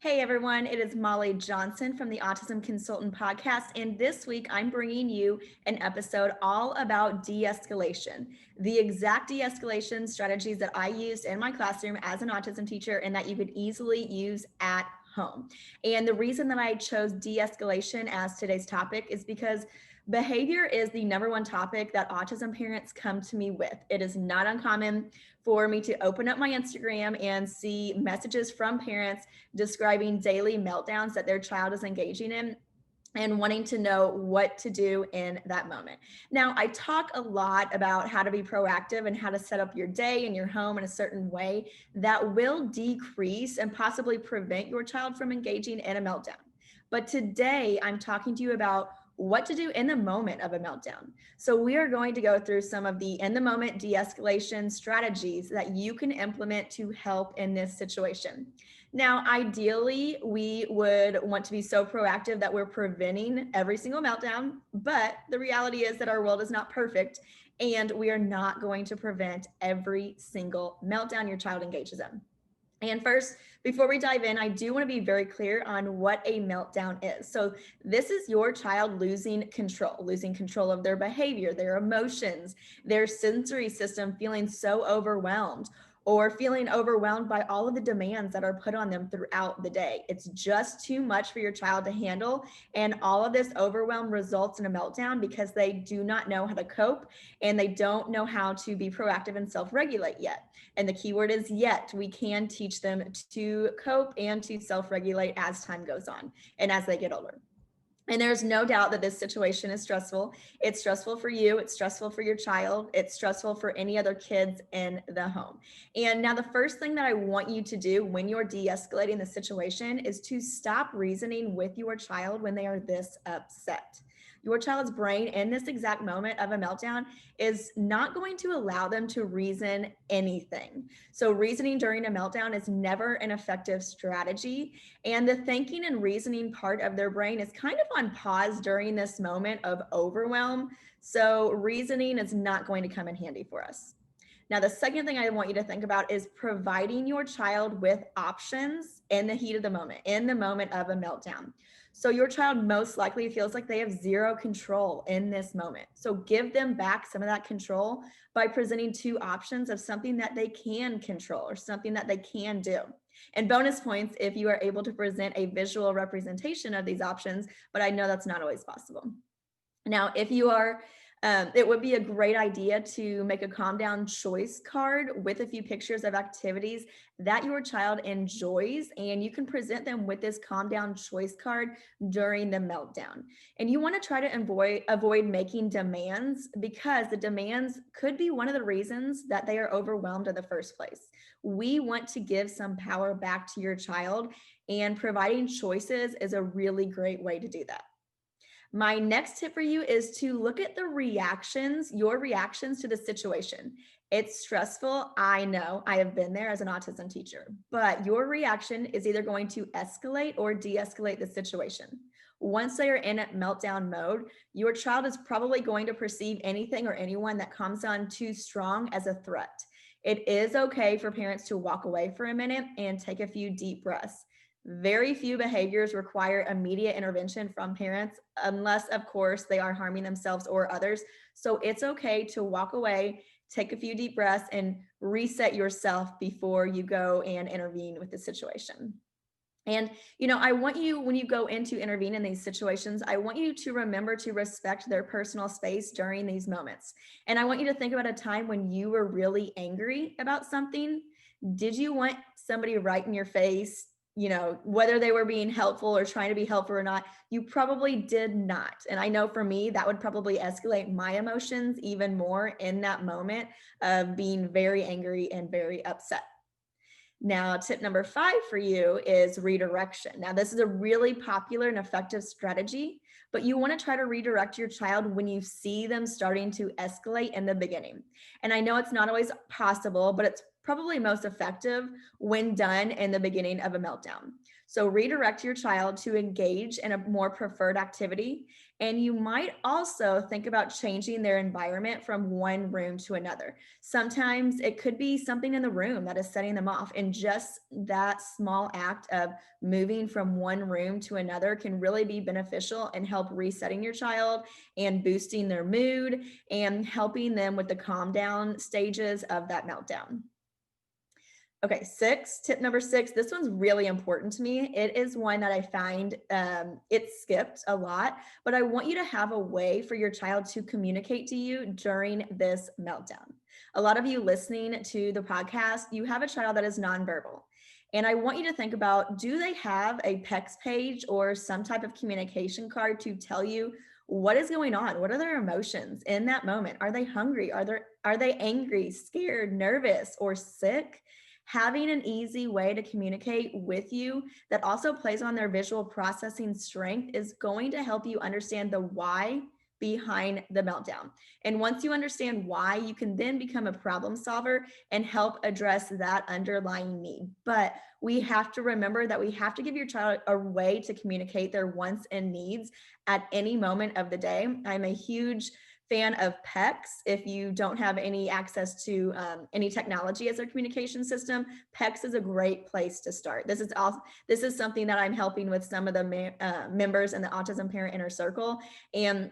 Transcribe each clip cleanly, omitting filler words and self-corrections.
Hey everyone, it is Molly Johnson from the Autism Consultant Podcast, and this week I'm bringing you an episode all about de-escalation, the exact de-escalation strategies that I used in my classroom as an autism teacher and that you could easily use at home. And the reason that I chose de-escalation as today's topic is because behavior is the number one topic that autism parents come to me with. It is not uncommon for me to open up my Instagram and see messages from parents describing daily meltdowns that their child is engaging in and wanting to know what to do in that moment. Now, I talk a lot about how to be proactive and how to set up your day and your home in a certain way that will decrease and possibly prevent your child from engaging in a meltdown. But today, I'm talking to you about what to do in the moment of a meltdown. So we are going to go through some of the in the moment de-escalation strategies that you can implement to help in this situation. Now, ideally, we would want to be so proactive that we're preventing every single meltdown, but the reality is that our world is not perfect and we are not going to prevent every single meltdown your child engages in. And first, before we dive in, I do want to be very clear on what a meltdown is. So this is your child losing control of their behavior, their emotions, their sensory system feeling so overwhelmed or feeling overwhelmed by all of the demands that are put on them throughout the day. It's just too much for your child to handle. And all of this overwhelm results in a meltdown because they do not know how to cope and they don't know how to be proactive and self-regulate yet. And the key word is yet. We can teach them to cope and to self-regulate as time goes on and as they get older. And there's no doubt that this situation is stressful. It's stressful for you. It's stressful for your child. It's stressful for any other kids in the home. And now the first thing that I want you to do when you're de-escalating the situation is to stop reasoning with your child when they are this upset. Your child's brain in this exact moment of a meltdown is not going to allow them to reason anything. So reasoning during a meltdown is never an effective strategy. And the thinking and reasoning part of their brain is kind of on pause during this moment of overwhelm. So reasoning is not going to come in handy for us. Now, the second thing I want you to think about is providing your child with options in the heat of the moment, in the moment of a meltdown. So your child most likely feels like they have zero control in this moment. So give them back some of that control by presenting two options of something that they can control or something that they can do. And bonus points if you are able to present a visual representation of these options, but I know that's not always possible. Now, if you are it would be a great idea to make a calm down choice card with a few pictures of activities that your child enjoys, and you can present them with this calm down choice card during the meltdown. And you want to try to avoid making demands because the demands could be one of the reasons that they are overwhelmed in the first place. We want to give some power back to your child, and providing choices is a really great way to do that. My next tip for you is to look at your reactions to the situation. It's stressful. I know, I have been there as an autism teacher, but your reaction is either going to escalate or de-escalate the situation. Once they are in meltdown mode, your child is probably going to perceive anything or anyone that comes on too strong as a threat. It is okay for parents to walk away for a minute and take a few deep breaths. Very few behaviors require immediate intervention from parents, unless, of course, they are harming themselves or others. So it's okay to walk away, take a few deep breaths, and reset yourself before you go and intervene with the situation. And, I want you, when you go in to intervene in these situations, I want you to remember to respect their personal space during these moments. And I want you to think about a time when you were really angry about something. Did you want somebody right in your face? Whether they were being helpful or trying to be helpful or not, you probably did not. And I know for me, that would probably escalate my emotions even more in that moment of being very angry and very upset. Now, tip number 5 for you is redirection. Now, this is a really popular and effective strategy, but you want to try to redirect your child when you see them starting to escalate in the beginning. And I know it's not always possible, but it's probably most effective when done in the beginning of a meltdown. So redirect your child to engage in a more preferred activity. And you might also think about changing their environment from one room to another. Sometimes it could be something in the room that is setting them off. And just that small act of moving from one room to another can really be beneficial and help resetting your child and boosting their mood and helping them with the calm down stages of that meltdown. Okay, tip number 6. This one's really important to me. It is one that I find it's skipped a lot, but I want you to have a way for your child to communicate to you during this meltdown. A lot of you listening to the podcast, you have a child that is nonverbal. And I want you to think about, do they have a PECS page or some type of communication card to tell you what is going on? What are their emotions in that moment? Are they hungry? Are they angry, scared, nervous, or sick? Having an easy way to communicate with you that also plays on their visual processing strength is going to help you understand the why behind the meltdown. And once you understand why, you can then become a problem solver and help address that underlying need. But we have to remember that we have to give your child a way to communicate their wants and needs at any moment of the day. I'm a huge fan of PECS. If you don't have any access to any technology as a communication system, PECS is a great place to start. This is something that I'm helping with some of the members in the Autism Parent Inner Circle, and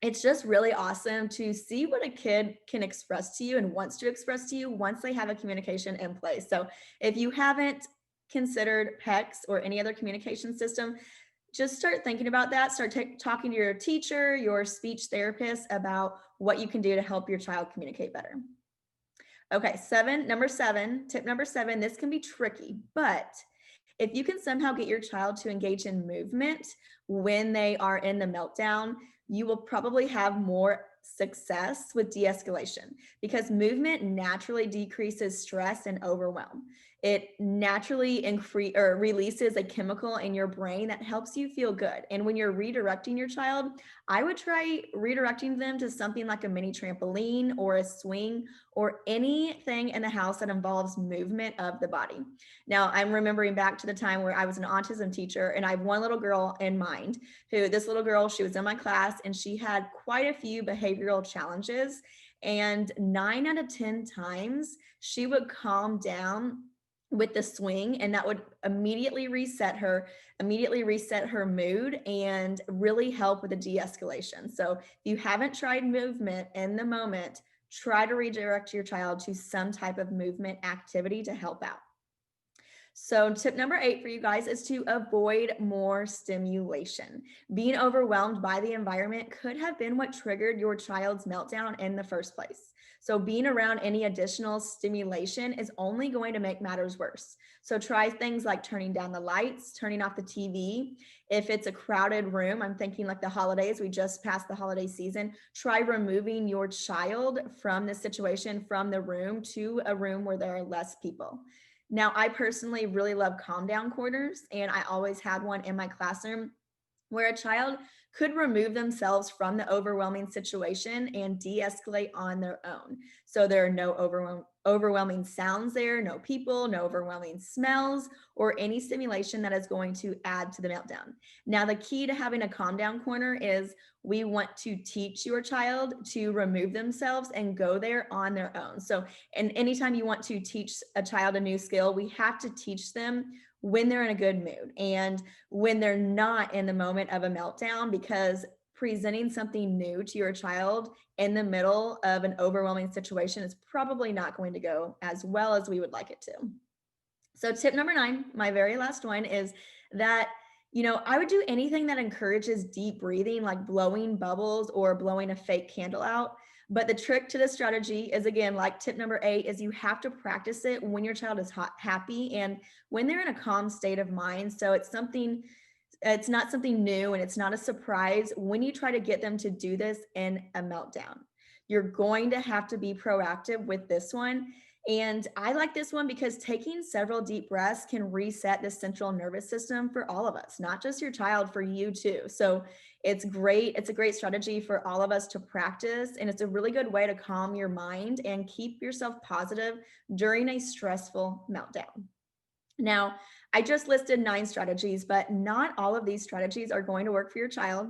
it's just really awesome to see what a kid can express to you and wants to express to you once they have a communication in place. So if you haven't considered PECS or any other communication system, just start thinking about that. Start talking to your teacher, your speech therapist about what you can do to help your child communicate better. Okay, tip number 7, this can be tricky, but if you can somehow get your child to engage in movement when they are in the meltdown, you will probably have more success with de-escalation because movement naturally decreases stress and overwhelm. It naturally releases a chemical in your brain that helps you feel good. And when you're redirecting your child, I would try redirecting them to something like a mini trampoline or a swing or anything in the house that involves movement of the body. Now, I'm remembering back to the time where I was an autism teacher, and I have one little girl in mind this little girl, she was in my class and she had quite a few behavioral challenges. And 9 out of 10 times she would calm down with the swing, and that would immediately reset her mood and really help with the de-escalation. So if you haven't tried movement in the moment, try to redirect your child to some type of movement activity to help out. So tip number 8 for you guys is to avoid more stimulation. Being overwhelmed by the environment could have been what triggered your child's meltdown in the first place. So being around any additional stimulation is only going to make matters worse. So try things like turning down the lights, turning off the TV. If it's a crowded room, I'm thinking like the holidays, we just passed the holiday season, try removing your child from the situation, from the room to a room where there are less people. Now, I personally really love calm down corners, and I always had one in my classroom where a child could remove themselves from the overwhelming situation and de-escalate on their own. So there are no overwhelming sounds there, no people, no overwhelming smells, or any stimulation that is going to add to the meltdown. Now, the key to having a calm down corner is we want to teach your child to remove themselves and go there on their own. So, and anytime you want to teach a child a new skill, we have to teach them when they're in a good mood and when they're not in the moment of a meltdown, because presenting something new to your child in the middle of an overwhelming situation is probably not going to go as well as we would like it to. So tip number 9, my very last one, is that I would do anything that encourages deep breathing, like blowing bubbles or blowing a fake candle out. But the trick to this strategy is, again, like tip number 8, is you have to practice it when your child is happy and when they're in a calm state of mind. So it's not something new and it's not a surprise when you try to get them to do this in a meltdown. You're going to have to be proactive with this one. And I like this one because taking several deep breaths can reset the central nervous system for all of us, not just your child, for you too. So it's great. It's a great strategy for all of us to practice. And it's a really good way to calm your mind and keep yourself positive during a stressful meltdown. Now, I just listed 9 strategies, but not all of these strategies are going to work for your child.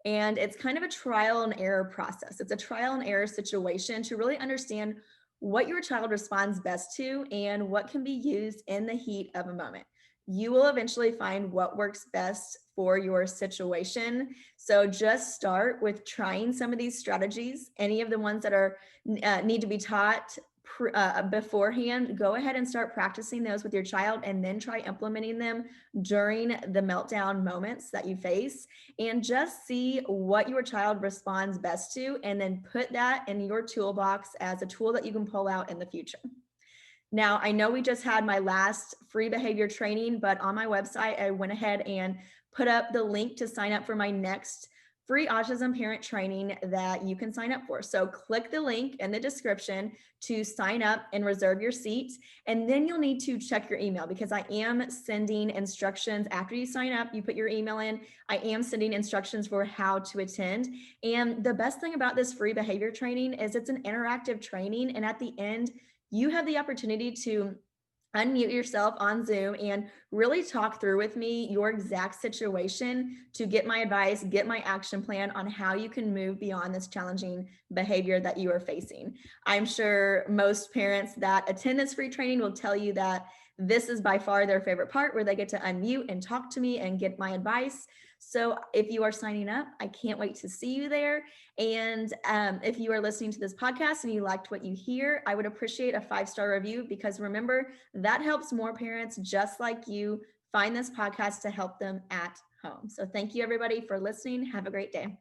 And it's kind of a trial and error process. It's a trial and error situation to really understand what your child responds best to and what can be used in the heat of a moment. You will eventually find what works best for your situation. So just start with trying some of these strategies. Any of the ones that are need to be taught beforehand, go ahead and start practicing those with your child and then try implementing them during the meltdown moments that you face, and just see what your child responds best to, and then put that in your toolbox as a tool that you can pull out in the future. Now, I know we just had my last free behavior training, but on my website, I went ahead and put up the link to sign up for my next free autism parent training that you can sign up for. So click the link in the description to sign up and reserve your seat. And then you'll need to check your email, because I am sending instructions after you sign up. You put your email in. I am sending instructions for how to attend. And the best thing about this free behavior training is it's an interactive training. And at the end, you have the opportunity to unmute yourself on Zoom and really talk through with me your exact situation to get my advice, get my action plan on how you can move beyond this challenging behavior that you are facing. I'm sure most parents that attend this free training will tell you that this is by far their favorite part, where they get to unmute and talk to me and get my advice. So if you are signing up, I can't wait to see you there. And if you are listening to this podcast and you liked what you hear, I would appreciate a 5-star review, because remember, that helps more parents just like you find this podcast to help them at home. So thank you, everybody, for listening. Have a great day.